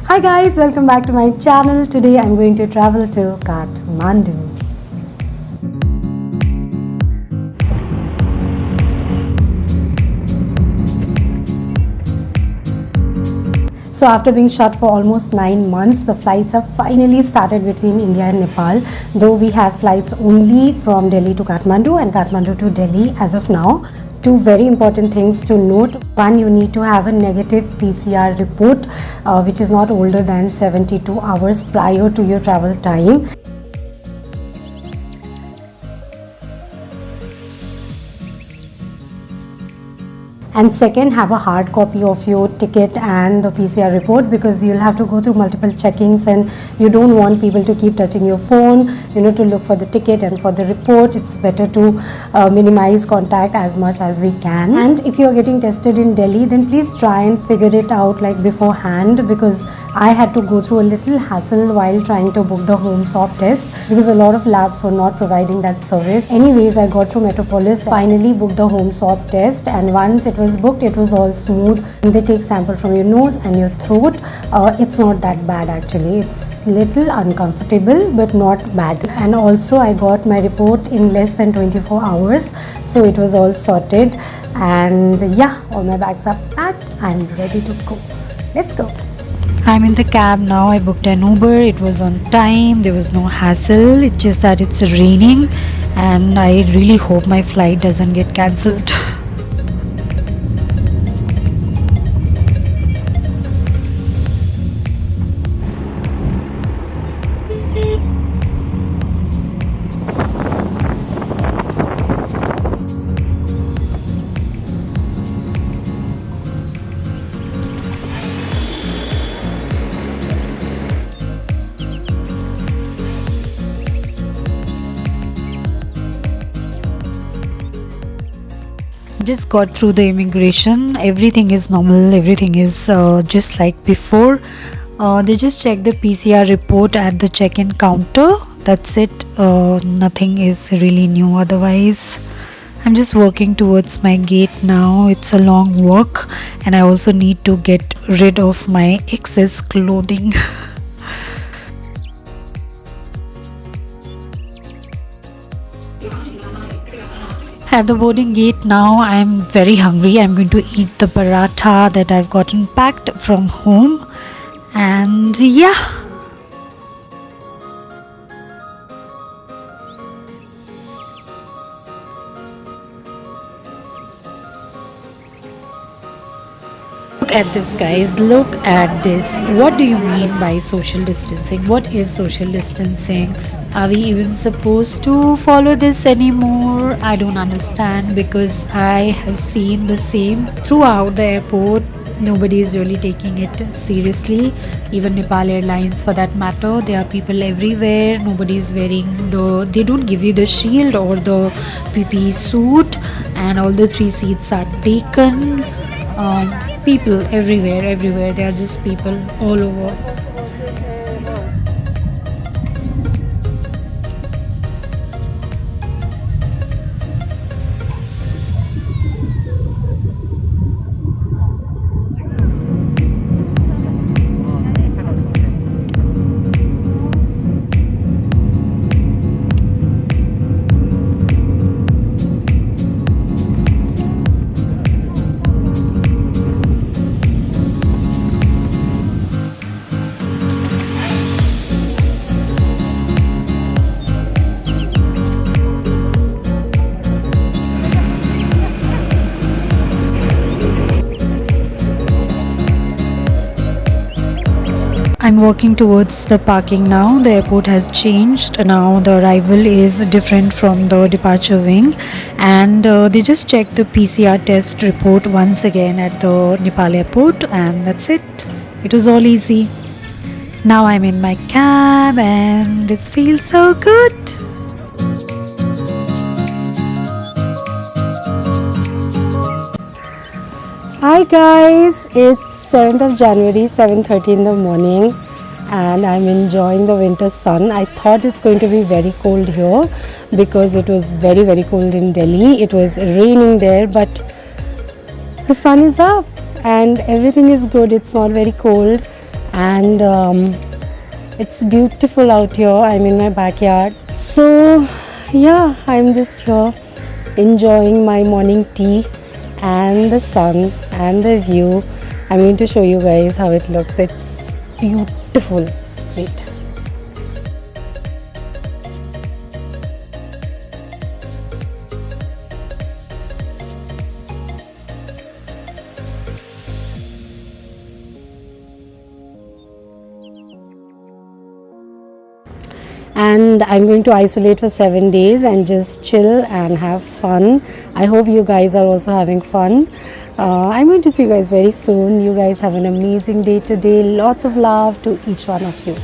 Hi guys, welcome back to my channel. Today I'm going to travel to Kathmandu. So after being shut for almost 9 months, the flights have finally started between India and Nepal. Though we have flights only from Delhi to Kathmandu and Kathmandu to Delhi as of now. Two very important things to note. One, you need to have a negative PCR report which is not older than 72 hours prior to your travel time. And second, have a hard copy of your ticket and the PCR report, because you'll have to go through multiple checkings and you don't want people to keep touching your phone, to look for the ticket and for the report. It's better to minimize contact as much as we can. And if you're getting tested in Delhi, then please try and figure it out like beforehand, because I had to go through a little hassle while trying to book the home swab test because a lot of labs were not providing that service. Anyways, I got through Metropolis, finally booked the home swab test, and once it was booked, it was all smooth. They take sample from your nose and your throat. It's not that bad actually. It's little uncomfortable but not bad. And also I got my report in less than 24 hours, so it was all sorted. And yeah, all my bags are packed. I'm ready to go. Let's go. I'm in the cab now. I booked an Uber. It was on time. There was no hassle. It's just that it's raining and I really hope my flight doesn't get cancelled. Just got through the immigration. Everything is normal. Everything is just like before. They just check the PCR report at the check-in counter. That's it. Nothing is really new otherwise. I'm just working towards my gate now. It's a long walk and I also need to get rid of my excess clothing. At the boarding gate now, I'm very hungry. I'm going to eat the paratha that I've gotten packed from home. And yeah. Look at this, guys. Look at this. What do you mean by social distancing? What is social distancing? Are we even supposed to follow this anymore? I don't understand, because I have seen the same throughout the airport. Nobody is really taking it seriously. Even Nepal Airlines for that matter. There are people everywhere. Nobody is wearing they don't give you the shield or the PPE suit, and all the 3 seats are taken. People everywhere. There are just people all over. I'm walking towards the parking now. The airport has changed. Now the arrival is different from the departure wing, and they just checked the PCR test report once again at the Nepal airport, and that's it. It was all easy. Now I'm in my cab and this feels so good. Hi guys, it's 7th of January, 7:30 in the morning, and I'm enjoying the winter sun. I thought it's going to be very cold here because it was very cold in Delhi. It was raining there, but the sun is up and everything is good. It's not very cold and it's beautiful out here. I'm in my backyard, so yeah, I'm just here enjoying my morning tea and the sun and the view. I'm going to show you guys how it looks. It's beautiful. Wait. And I'm going to isolate for 7 days and just chill and have fun. I hope you guys are also having fun. I'm going to see you guys very soon. You guys have an amazing day today. Lots of love to each one of you.